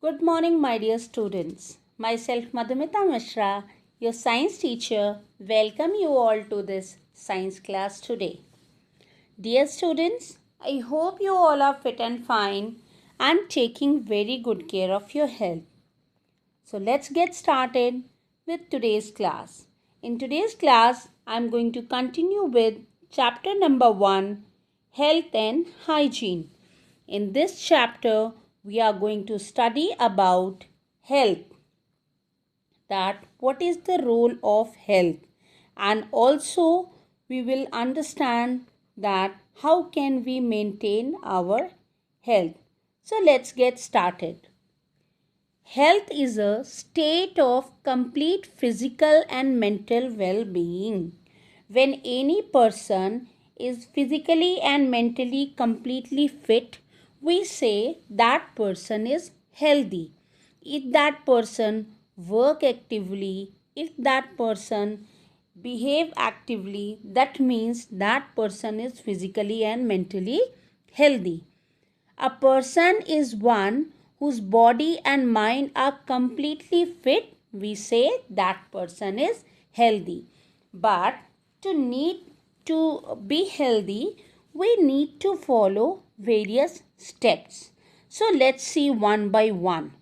Good morning, my dear students. Myself, Madhumita Mishra, your science teacher, welcome you all to this science class today. Dear students, I hope you all are fit and fine and taking very good care of your health. So let's get started with today's class. In today's class, I am going to continue with chapter number 1, Health and Hygiene. In this chapter, we are going to study about health, that what is the role of health, and also we will understand that how can we maintain our health. So let's get started. Health is a state of complete physical and mental well-being. When any person is physically and mentally completely fit, we say that person is healthy. If that person work actively, if that person behave actively, that means that person is physically and mentally healthy. A person is one whose body and mind are completely fit. We say that person is healthy. But to be healthy, we need to follow various steps. So let's see one by one.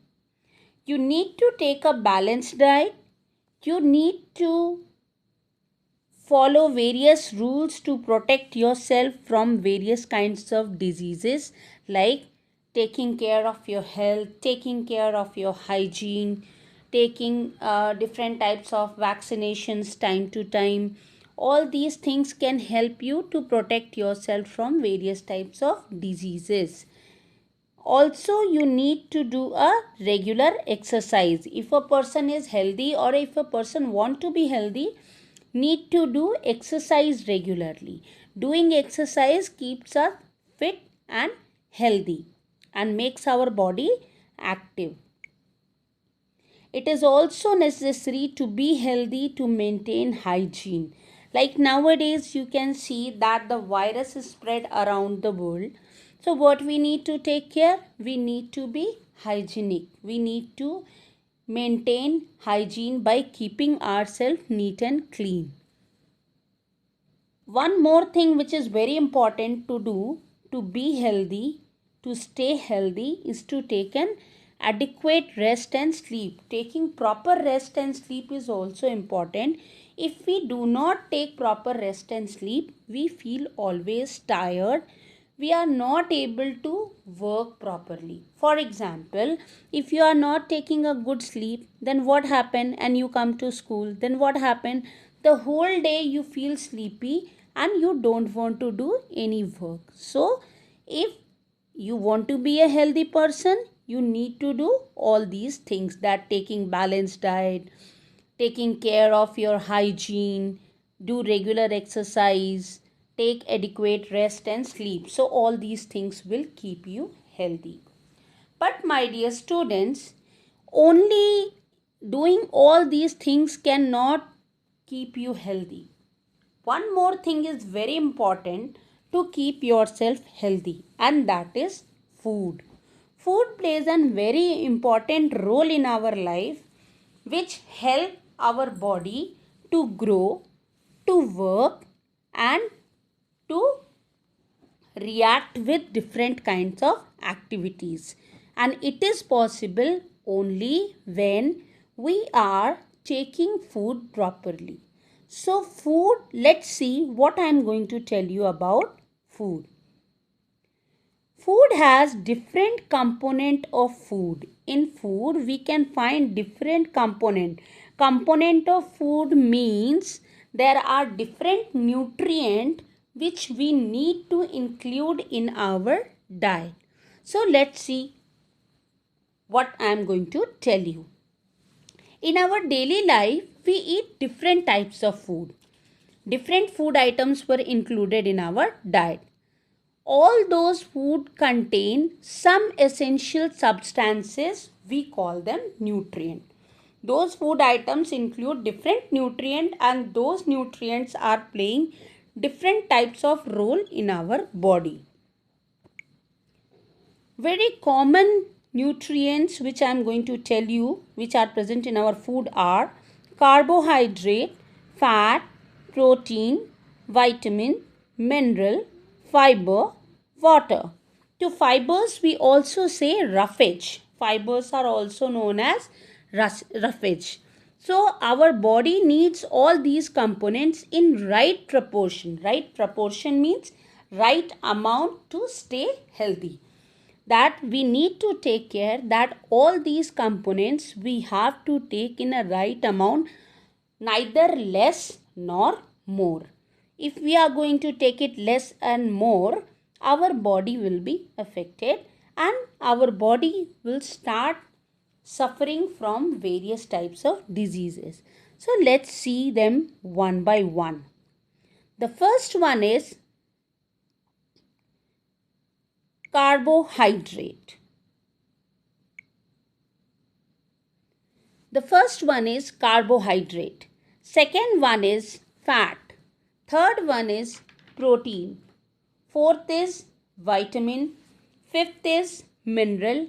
You need to take a balanced diet. You need to follow various rules to protect yourself from various kinds of diseases, like taking care of your health, taking care of your hygiene, taking different types of vaccinations time to time. All these things can help you to protect yourself from various types of diseases. Also, you need to do a regular exercise. If a person is healthy or if a person want to be healthy, need to do exercise regularly. Doing exercise keeps us fit and healthy and makes our body active. It is also necessary to be healthy to maintain hygiene. Like nowadays, you can see that the virus is spread around the world. So what we need to take care? We need to be hygienic. We need to maintain hygiene by keeping ourselves neat and clean. One more thing which is very important to do to be healthy, to stay healthy, is to take an adequate rest and sleep. Taking proper rest and sleep is also important. If we do not take proper rest and sleep, we feel always tired. We are not able to work properly. For example, if you are not taking a good sleep, then what happen? And you come to school, then what happen? The whole day you feel sleepy and you don't want to do any work. So if you want to be a healthy person, you need to do all these things, that taking balanced diet, taking care of your hygiene, do regular exercise, take adequate rest and sleep. So all these things will keep you healthy. But my dear students, only doing all these things cannot keep you healthy. One more thing is very important to keep yourself healthy, and that is food. Food plays a very important role in our life, which help our body to grow, to work, and to react with different kinds of activities. And it is possible only when we are taking food properly. So food, let's see what I am going to tell you about food. Food has different component of food. In food, we can find different component. Component of food means there are different nutrient which we need to include in our diet. So let's see what I am going to tell you. In our daily life, we eat different types of food. Different food items were included in our diet. All those food contain some essential substances, we call them nutrient. Those food items include different nutrient, and those nutrients are playing different types of role in our body. Very common nutrients which I am going to tell you which are present in our food are carbohydrate, fat, protein, vitamin, mineral, fiber, water. To fibers we also say roughage. Fibers are also known as roughage. So our body needs all these components in right proportion. Right proportion means right amount to stay healthy. That we need to take care that all these components we have to take in a right amount, neither less nor more. If we are going to take it less and more, our body will be affected and our body will start suffering from various types of diseases. So let's see them one by one. The first one is carbohydrate. The first one is carbohydrate. Second one is fat. Third one is protein. Fourth is vitamin. Fifth is mineral.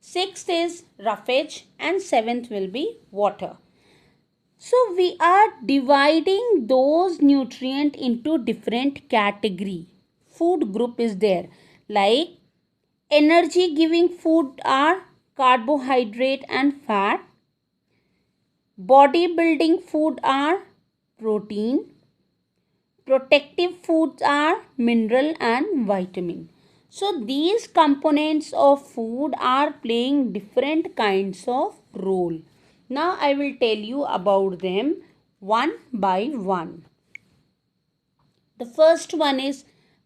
Sixth is roughage. And seventh will be water. So we are dividing those nutrients into different category. Food group is there. Like energy giving food are carbohydrate and fat. Body building food are protein. Protective foods are mineral and vitamin. So these components of food are playing different kinds of role. Now I will tell you about them one by one. The first one is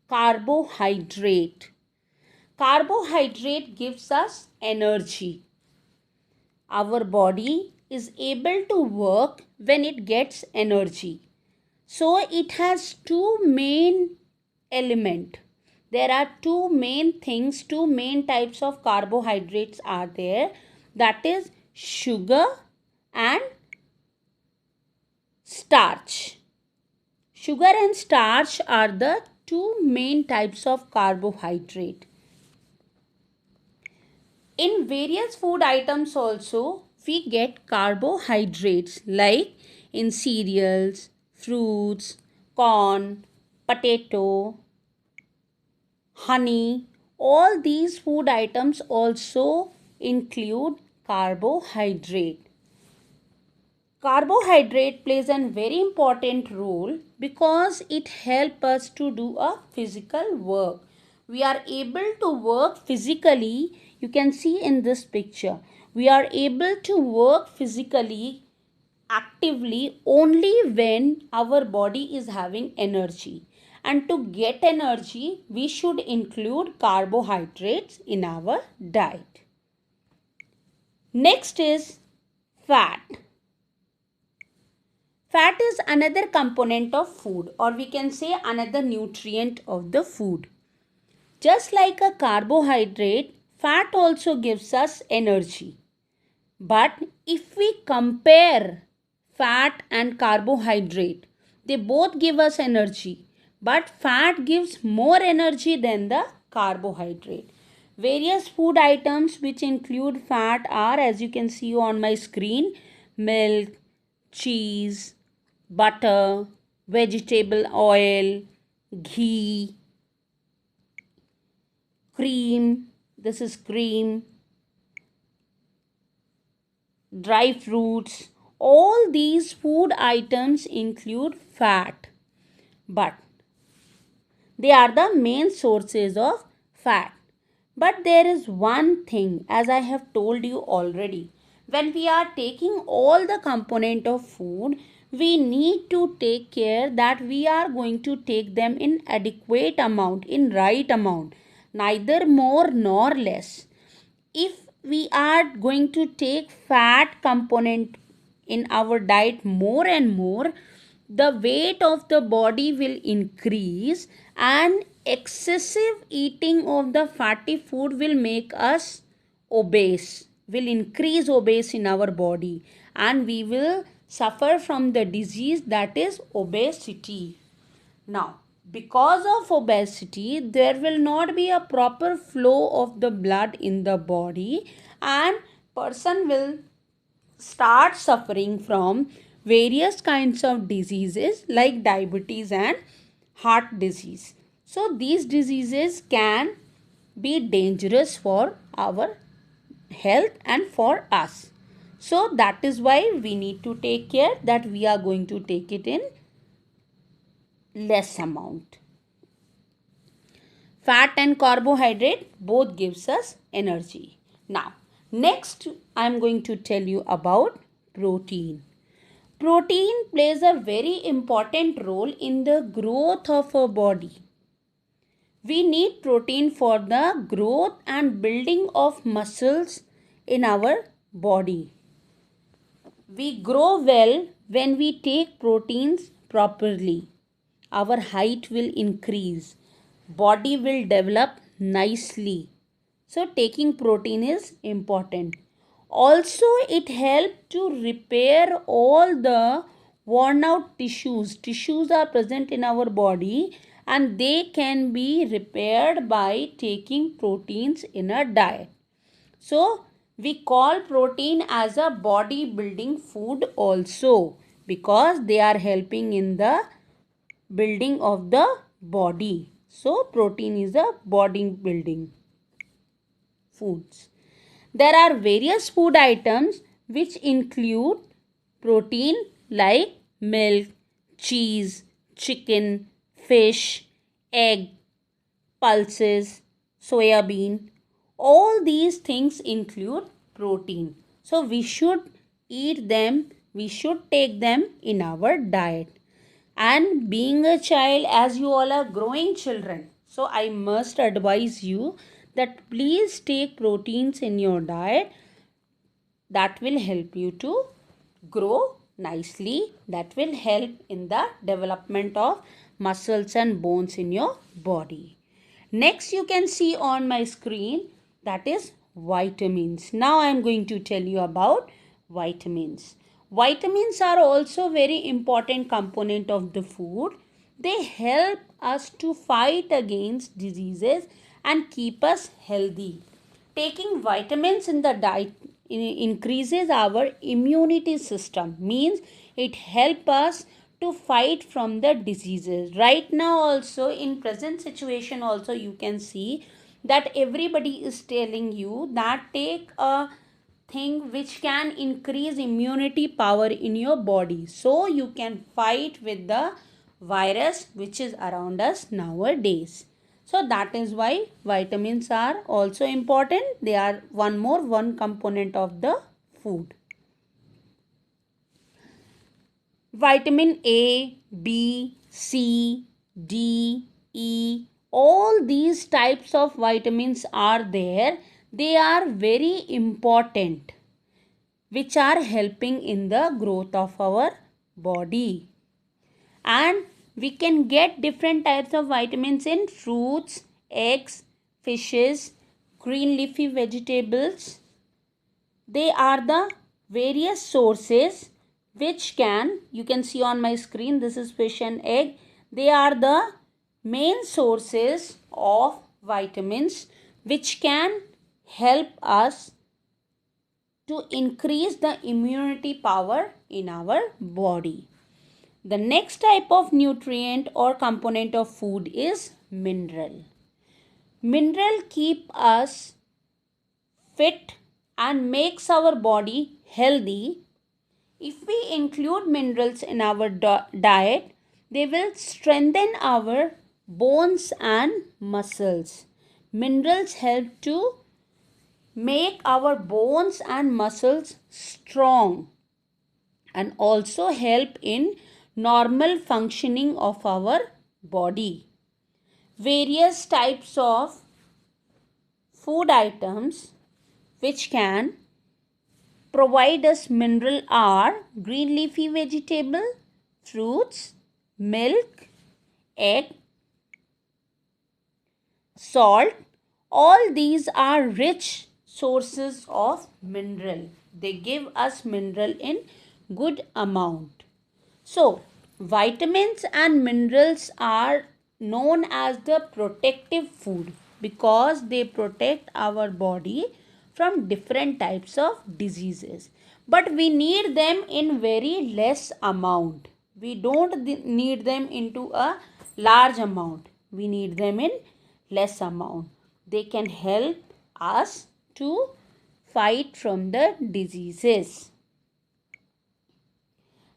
carbohydrate. Carbohydrate gives us energy. Our body is able to work when it gets energy. So it has two main elements. There are two main things, two main types of carbohydrates are there. That is sugar and starch. Sugar and starch are the two main types of carbohydrate. In various food items also we get carbohydrates like in cereals, fruits, corn, potato, honey. All these food items also include carbohydrate. Carbohydrate plays a very important role because it helps us to do a physical work. We are able to work physically. You can see in this picture. We are able to work physically actively only when our body is having energy. And to get energy, we should include carbohydrates in our diet. Next is fat. Fat is another component of food, or we can say another nutrient of the food. Just like a carbohydrate, fat also gives us energy. But if we compare fat and carbohydrate, they both give us energy. But fat gives more energy than the carbohydrate. Various food items which include fat are, as you can see on my screen, milk, cheese, butter, vegetable oil, ghee, cream, this is cream, dry fruits. All these food items include fat, but they are the main sources of fat. But there is one thing, as I have told you already, when we are taking all the component of food, we need to take care that we are going to take them in adequate amount, in right amount, neither more nor less. If we are going to take fat component in our diet more and more, the weight of the body will increase and excessive eating of the fatty food will make us obese, will increase obese in our body, and we will suffer from the disease that is obesity. Now, Because of obesity, there will not be a proper flow of the blood in the body, and person will start suffering from various kinds of diseases like diabetes and heart disease. So these diseases can be dangerous for our health and for us. So that is why we need to take care that we are going to take it in less amount. Fat and carbohydrate both gives us energy. Now, next I am going to tell you about protein. Protein plays a very important role in the growth of our body. We need protein for the growth and building of muscles in our body. We grow well when we take proteins properly. Our height will increase. Body will develop nicely. So taking protein is important. Also, it helps to repair all the worn out tissues. Tissues are present in our body and they can be repaired by taking proteins in a diet. So, we call protein as a body building food also because they are helping in the building of the body. So, protein is a body building foods. There are various food items which include protein like milk, cheese, chicken, fish, egg, pulses, soya bean. All these things include protein. So we should eat them, we should take them in our diet. And being a child, as you all are growing children, so I must advise you that please take proteins in your diet. That will help you to grow nicely. That will help in the development of muscles and bones in your body. Next, you can see on my screen, that is vitamins. Now I am going to tell you about vitamins. Vitamins are also very important component of the food. They help us to fight against diseases and keep us healthy. Taking vitamins in the diet increases our immunity system, means it helps us to fight from the diseases. Right now also, in present situation also, you can see that everybody is telling you that take a thing which can increase immunity power in your body so you can fight with the virus which is around us nowadays. So that is why vitamins are also important. They are one component of the food. Vitamin A, B, C, D, E, all these types of vitamins are there. They are very important, which are helping in the growth of our body. And we can get different types of vitamins in fruits, eggs, fishes, green leafy vegetables. They are the various sources which you can see on my screen, this is fish and egg. They are the main sources of vitamins which can help us to increase the immunity power in our body. The next type of nutrient or component of food is mineral. Mineral keep us fit and makes our body healthy. If we include minerals in our diet, they will strengthen our bones and muscles. Minerals help to make our bones and muscles strong and also help in normal functioning of our body. Various types of food items which can provide us mineral are green leafy vegetable, fruits, milk, egg, salt. All these are rich sources of mineral. They give us mineral in good amount. So, vitamins and minerals are known as the protective food because they protect our body from different types of diseases. But we need them in very less amount. We don't need them into a large amount. We need them in less amount. They can help us to fight from the diseases.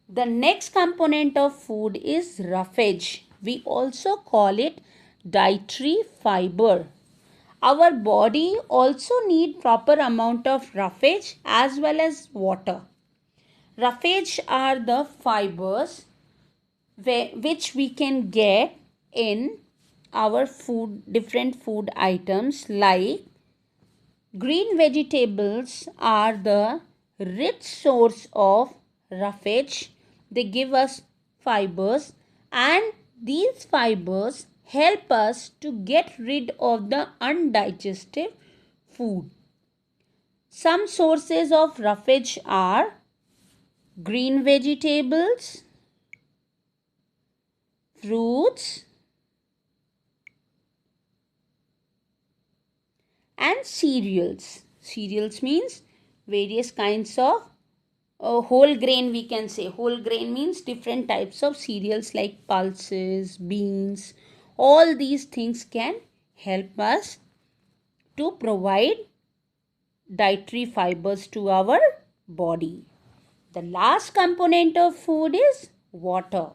The next component of food is roughage. We also call it dietary fiber. Our body also need proper amount of roughage as well as water. Roughage are the fibers which we can get in our food, different food items like green vegetables are the rich source of roughage. They give us fibers and these fibers help us to get rid of the undigested food. Some sources of roughage are green vegetables, fruits, and cereals. Cereals means various kinds of whole grain, we can say. Whole grain means different types of cereals like pulses, beans. All these things can help us to provide dietary fibers to our body. The last component of food is water.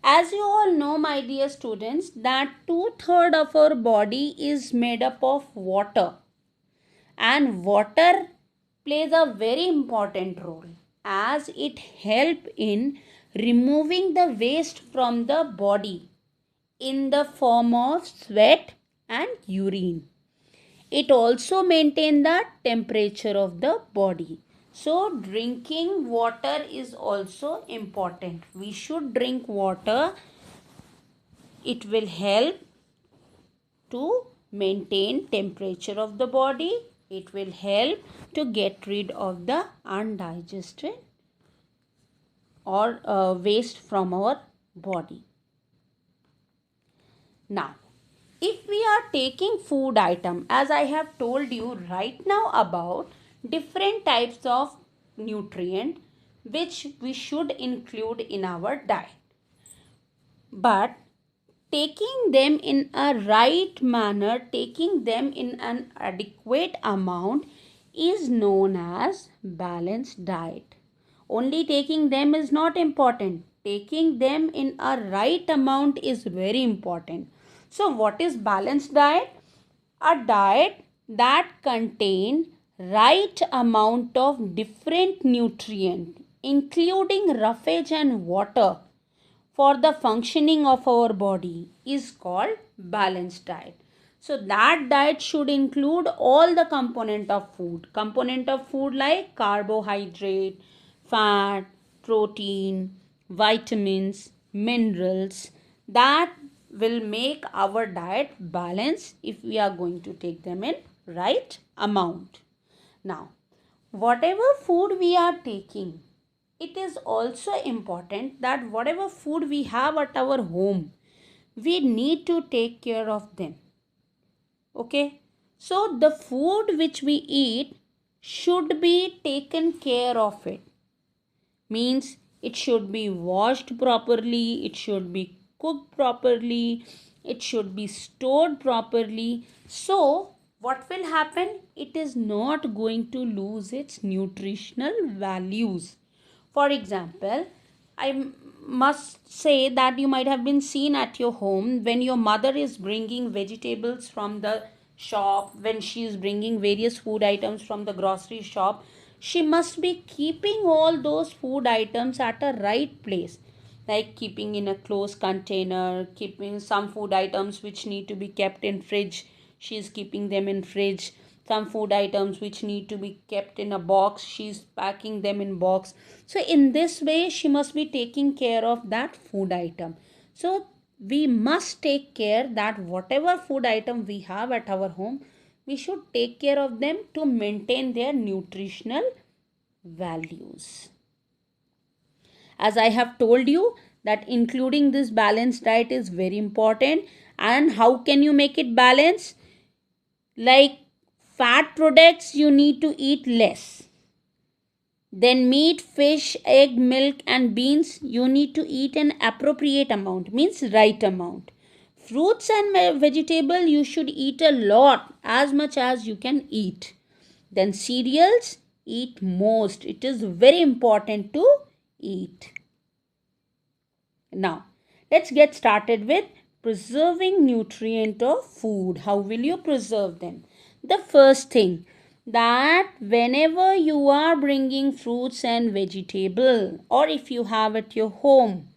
As you all know, my dear students, that 2/3 of our body is made up of water. And water plays a very important role as it helps in removing the waste from the body in the form of sweat and urine. It also maintains the temperature of the body. So drinking water is also important. We should drink water. It will help to maintain temperature of the body. It will help to get rid of the undigested or waste from our body. Now, if we are taking food item, as I have told you right now about different types of nutrient which we should include in our diet. But taking them in a right manner, taking them in an adequate amount is known as balanced diet. Only taking them is not important. Taking them in a right amount is very important. So what is balanced diet? A diet that contain right amount of different nutrient including roughage and water for the functioning of our body is called balanced diet. So that diet should include all the component of food. Component of food like carbohydrate, fat, protein, vitamins, minerals that will make our diet balanced if we are going to take them in right amount. Now, whatever food we are taking, it is also important that whatever food we have at our home, we need to take care of them. Okay? So the food which we eat should be taken care of it. Means it should be washed properly, it should be cooked properly, it should be stored properly. So what will happen? It is not going to lose its nutritional values. For example, I must say that you might have been seen at your home when your mother is bringing vegetables from the shop, when she is bringing various food items from the grocery shop, she must be keeping all those food items at a right place, like keeping in a closed container, keeping some food items which need to be kept in fridge, she is keeping them in fridge. Some food items which need to be kept in a box, she's packing them in box. So in this way she must be taking care of that food item. So we must take care that whatever food item we have at our home, we should take care of them to maintain their nutritional values. As I have told you that including this balanced diet is very important. And how can you make it balanced? Like fat products, you need to eat less. Then meat, fish, egg, milk and beans, you need to eat an appropriate amount, means right amount. Fruits and vegetable, you should eat a lot, as much as you can eat. Then cereals, eat most. It is very important to eat. Now, let's get started with preserving nutrient of food. How will you preserve them? The first thing, that whenever you are bringing fruits and vegetable, or if you have at your home,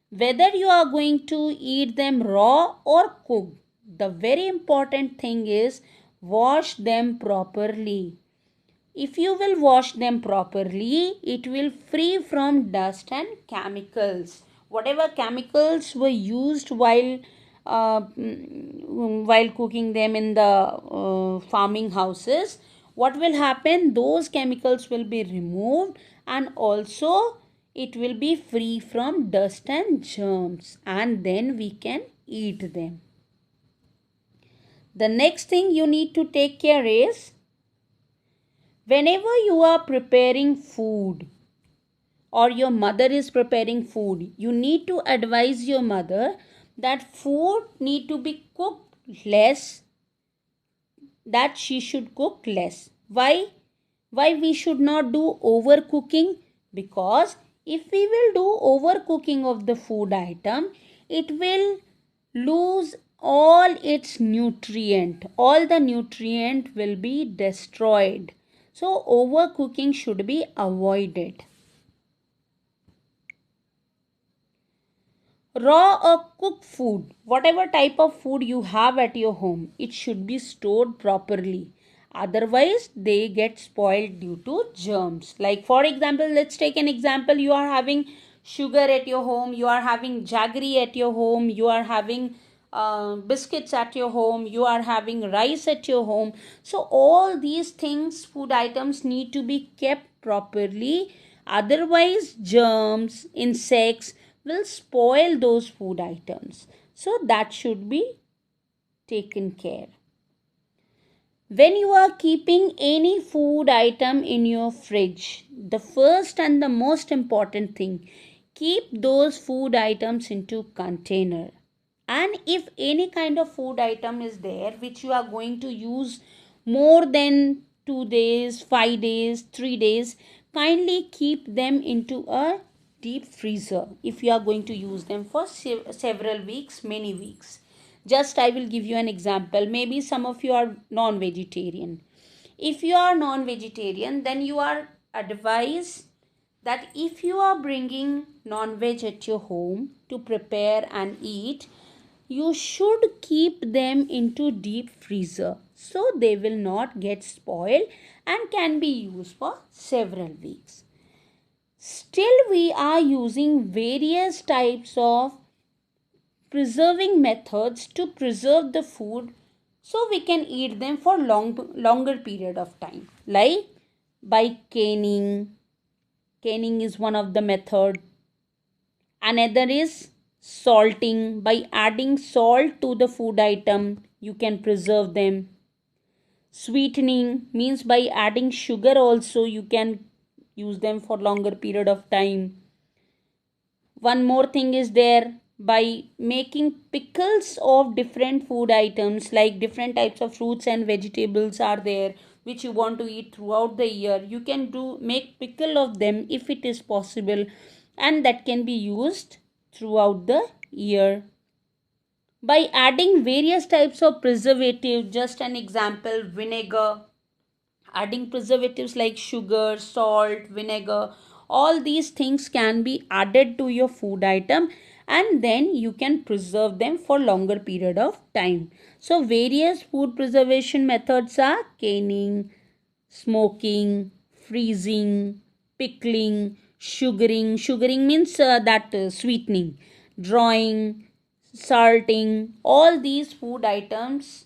whether you are going to eat them raw or cooked, the very important thing is wash them properly. If you will wash them properly, it will free from dust and chemicals. Whatever chemicals were used while cooking them in the farming houses, what will happen? Those chemicals will be removed, and also it will be free from dust and germs, and then we can eat them. The next thing you need to take care is, whenever you are preparing food or your mother is preparing food, you need to advise your mother that food need to be cooked less, that she should cook less. Why? Why we should not do overcooking? Because if we will do overcooking of the food item, it will lose all its nutrient. All the nutrient will be destroyed. So overcooking should be avoided. Raw or cooked food, whatever type of food you have at your home, it should be stored properly. Otherwise, they get spoiled due to germs. Like for example, let's take an example. You are having sugar at your home, you are having jaggery at your home, you are having biscuits at your home, you are having rice at your home. So all these things, food items, need to be kept properly. Otherwise, germs, insects will spoil those food items. So that should be taken care. When you are keeping any food item in your fridge, the first and the most important thing, keep those food items into container. And if any kind of food item is there which you are going to use more than 2 days, 5 days, 3 days, kindly keep them into a deep freezer if you are going to use them for several weeks, many weeks. Just I will give you an example. Maybe some of you are non-vegetarian. If you are non-vegetarian, then you are advised that if you are bringing non-veg at your home to prepare and eat, you should keep them into deep freezer so they will not get spoiled and can be used for several weeks. Still, we are using various types of preserving methods to preserve the food so we can eat them for longer period of time, like by canning. Canning is one of the method. Another is salting. By adding salt to the food item, you can preserve them. Sweetening means by adding sugar also you can use them for longer period of time. One more thing is there, by making pickles of different food items, like different types of fruits and vegetables are there which you want to eat throughout the year, you can make pickle of them if it is possible, and that can be used throughout the year. By adding various types of preservative, just an example, vinegar, adding preservatives like sugar, salt, vinegar, all these things can be added to your food item, and then you can preserve them for longer period of time. So various food preservation methods are canning, smoking, freezing, pickling, sugaring. Sugaring means sweetening, drying, salting. All these food items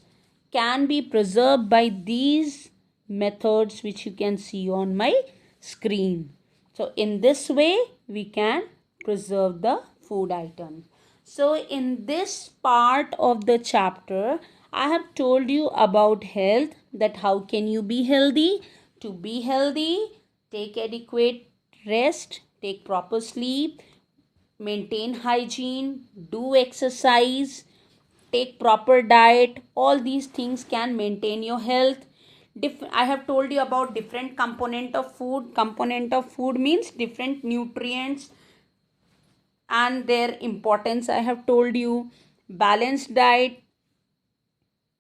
can be preserved by these methods which you can see on my screen. So in this way we can preserve the food item. So in this part of the chapter, I have told you about health, that how can you be healthy. To be healthy, take adequate rest, take proper sleep, maintain hygiene, do exercise, take proper diet. All these things can maintain your health. I have told you about different component of food. Component of food means different nutrients and their importance. I have told you balanced diet,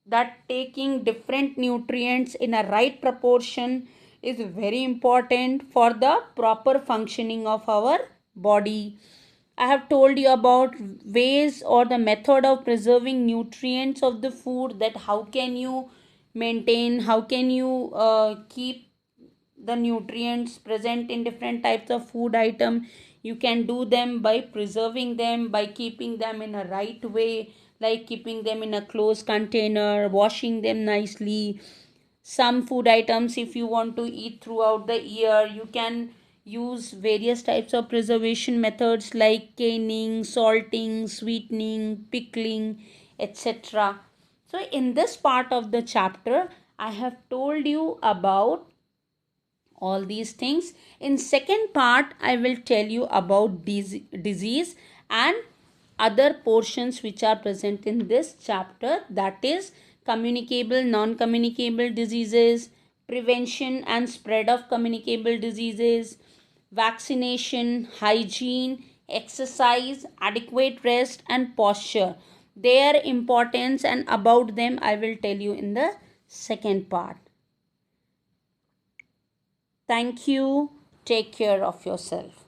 that taking different nutrients in a right proportion is very important for the proper functioning of our body. I have told you about ways or the method of preserving nutrients of the food, that how can you maintain, how can you keep the nutrients present in different types of food item. You can do them by preserving them, by keeping them in a right way, like keeping them in a closed container, washing them nicely. Some food items, if you want to eat throughout the year, you can use various types of preservation methods like canning, salting, sweetening, pickling, etc. So in this part of the chapter, I have told you about all these things. In second part, I will tell you about disease and other portions which are present in this chapter, that is communicable, non-communicable diseases, prevention and spread of communicable diseases, vaccination, hygiene, exercise, adequate rest and posture. Their importance and about them I will tell you in the second part. Thank you. Take care of yourself.